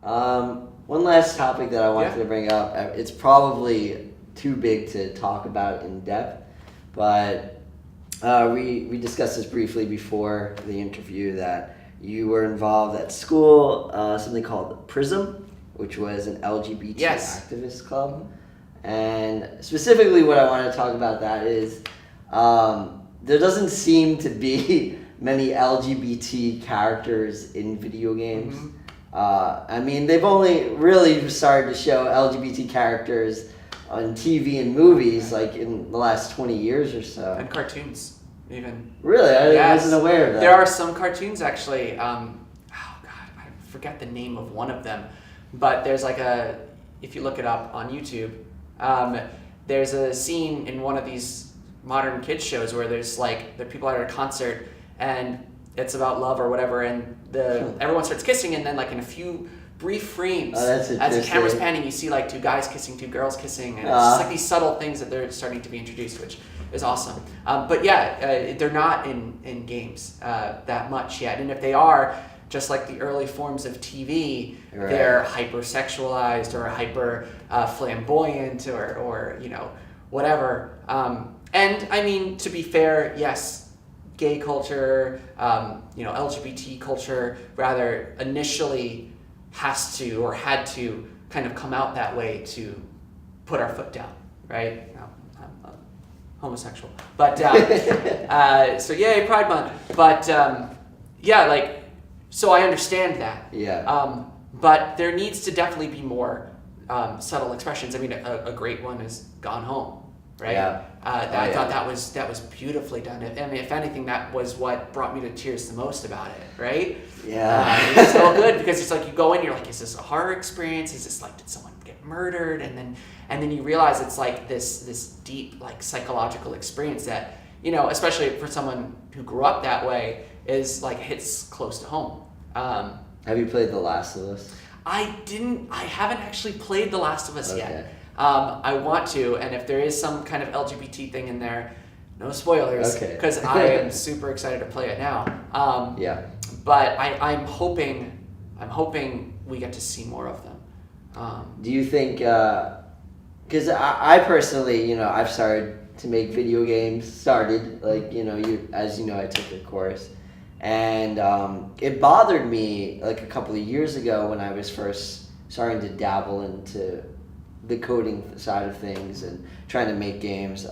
One last topic that I wanted to bring up. It's probably too big to talk about in depth, but we discussed this briefly before the interview that you were involved at school, something called Prism, which was an LGBT activist club. And specifically what I want to talk about that is there doesn't seem to be many LGBT characters in video games. Mm-hmm. I mean, they've only really started to show LGBT characters on TV and movies like in the last 20 years or so. And cartoons, even. Really? I wasn't aware of that. There are some cartoons, actually. I forget the name of one of them. But there's like if you look it up on YouTube, there's a scene in one of these modern kids shows where there's like, the people are at a concert and it's about love or whatever, and everyone starts kissing, and then like in a few brief frames, as the camera's panning, you see like two guys kissing, two girls kissing, and it's just like these subtle things that they're starting to be introduced, which is awesome. But they're not in games that much yet, and if they are, just like the early forms of TV, they're hyper-sexualized or hyper flamboyant or whatever. And I mean, to be fair, yes, gay culture, LGBT culture, rather, initially has to or had to kind of come out that way to put our foot down, right? I'm homosexual, but so yay, Pride Month. But so I understand that. Yeah. But there needs to definitely be more subtle expressions. I mean, a great one is Gone Home. Right? Yeah. I thought that was beautifully done. I mean, if anything, that was what brought me to tears the most about it, right? Yeah. It's so good because it's like you go in, you're like, is this a horror experience? Is this like, did someone get murdered? And then you realize it's like this deep like psychological experience that, especially for someone who grew up that way, is like hits close to home. Have you played The Last of Us? I haven't actually played The Last of Us yet. I want to, and if there is some kind of LGBT thing in there, no spoilers, because I am super excited to play it now. But I'm hoping we get to see more of them. Do you think? Because I personally, I've started to make video games. Started like as you know, I took a course, and it bothered me like a couple of years ago when I was first starting to dabble into the coding side of things and trying to make games.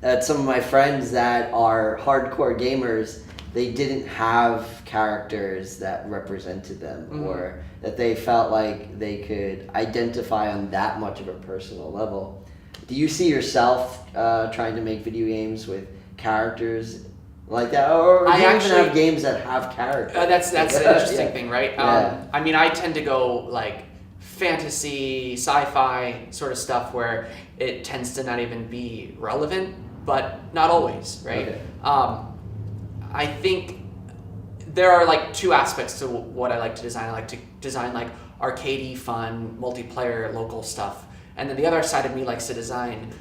That some of my friends that are hardcore gamers, they didn't have characters that represented them, or that they felt like they could identify on that much of a personal level. Do you see yourself trying to make video games with characters like that, or do you even have games that have characters? That's an interesting thing, right? I mean, I tend to go like fantasy, sci-fi sort of stuff where it tends to not even be relevant, but not always, right? Okay. I think there are like two aspects to what I like to design. I like to design like arcadey, fun, multiplayer, local stuff, and then the other side of me likes to design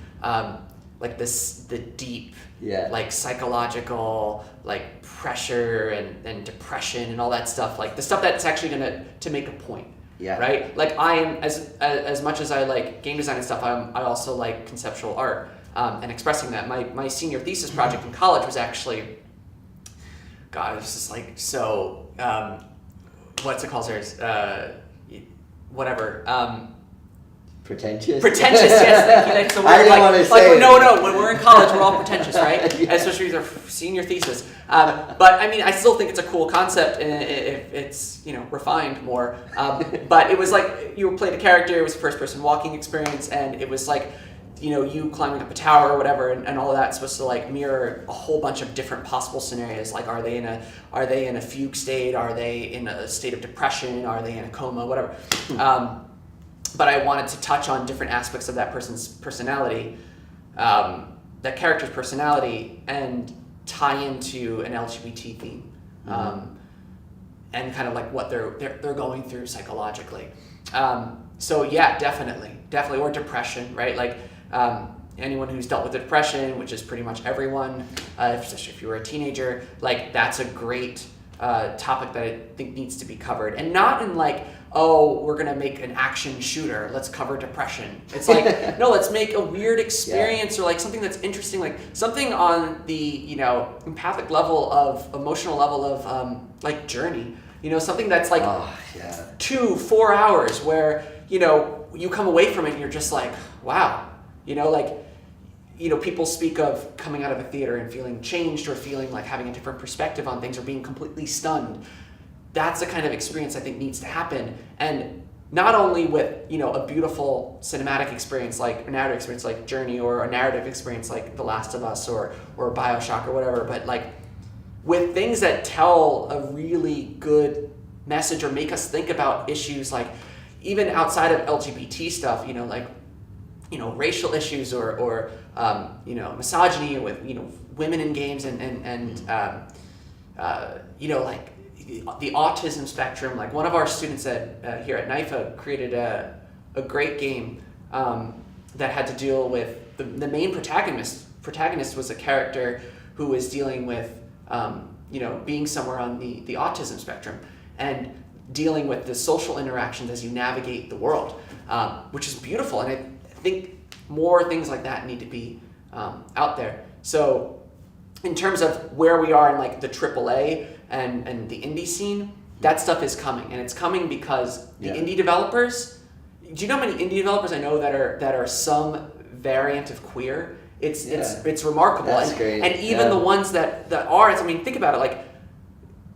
like the deep, like psychological, like pressure and depression and all that stuff, like the stuff that's actually to make a point. Yeah. Right. Like I am as much as I like game design and stuff. I also like conceptual art and expressing that. My senior thesis project in college was actually, God, it was just like so. What's it called? Whatever. Pretentious? Pretentious, yes. Thank you. That's the word. I didn't want to say it. No. When we're in college, we're all pretentious, right? Especially with our senior thesis. But I mean, I still think it's a cool concept if it's refined more. But it was like you played a character. It was a first-person walking experience, and it was like you climbing up a tower or whatever, and all of that's supposed to like mirror a whole bunch of different possible scenarios. Like, are they in a fugue state? Are they in a state of depression? Are they in a coma? Whatever. But I wanted to touch on different aspects of that person's personality, that character's personality, and tie into an LGBT theme, and kind of like what they're going through psychologically. So yeah, definitely, or depression, right? Like anyone who's dealt with depression, which is pretty much everyone, especially if you were a teenager, like that's a great topic that I think needs to be covered, and not in like oh, we're gonna make an action shooter, let's cover depression. It's like, no, let's make a weird experience or like something that's interesting, like something on the, you know, empathic level of, emotional level of like Journey. You know, something that's like 2-4 hours where, you know, you come away from it and you're just like, wow. You know, like, you know, people speak of coming out of a theater and feeling changed or feeling like having a different perspective on things or being completely stunned. That's the kind of experience I think needs to happen. And not only with, you know, a beautiful cinematic experience like a narrative experience like Journey or a narrative experience like The Last of Us or BioShock or whatever, but like with things that tell a really good message or make us think about issues like even outside of LGBT stuff, you know, like, you know, racial issues or you know, misogyny with, you know, women in games and you know, like the autism spectrum. Like one of our students at here at NIFA created a great game that had to deal with the main protagonist. Protagonist was a character who was dealing with you know, being somewhere on the autism spectrum and dealing with the social interactions as you navigate the world, which is beautiful. And I think more things like that need to be out there. So in terms of where we are in like the AAA and the indie scene, that stuff is coming, and it's coming because the indie developers. Do you know how many indie developers I know that are some variant of queer? It's remarkable. That's great. And even the ones that are, I mean, think about it, like,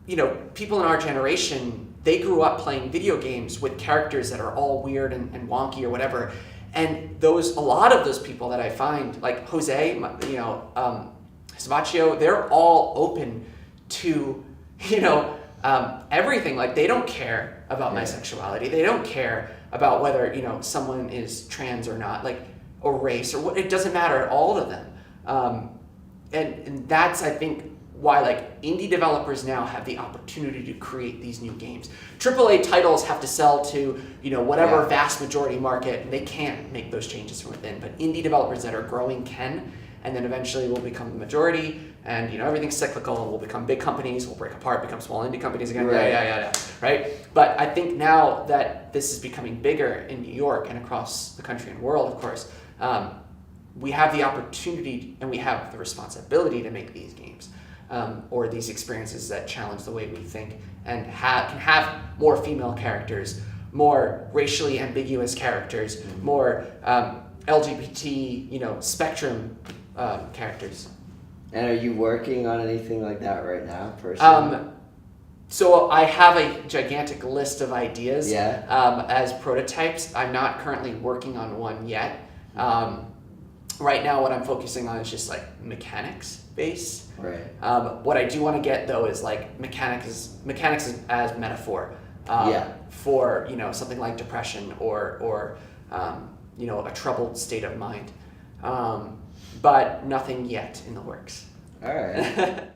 you know, people in our generation, they grew up playing video games with characters that are all weird and wonky or whatever. And a lot of those people that I find, like Jose, you know, Savaccio, they're all open to, you know, everything. Like they don't care about my sexuality. They don't care about whether, you know, someone is trans or not, like, or race or what. It doesn't matter at all to them. And that's, I think, why like indie developers now have the opportunity to create these new games. AAA titles have to sell to, you know, whatever vast majority market, and they can't make those changes from within. But indie developers that are growing can, and then eventually will become the majority. And you know, everything's cyclical, and we'll become big companies, we'll break apart, become small indie companies again. Right? But I think now that this is becoming bigger in New York and across the country and world, of course, we have the opportunity and we have the responsibility to make these games. Or these experiences that challenge the way we think and can have more female characters, more racially ambiguous characters, more LGBT, you know, spectrum characters. And are you working on anything like that right now, personally? So I have a gigantic list of ideas as prototypes. I'm not currently working on one yet. Right now, what I'm focusing on is just like mechanics based. Right. What I do want to get though is like mechanics as metaphor for, you know, something like depression or you know, a troubled state of mind. But nothing yet in the works. All right.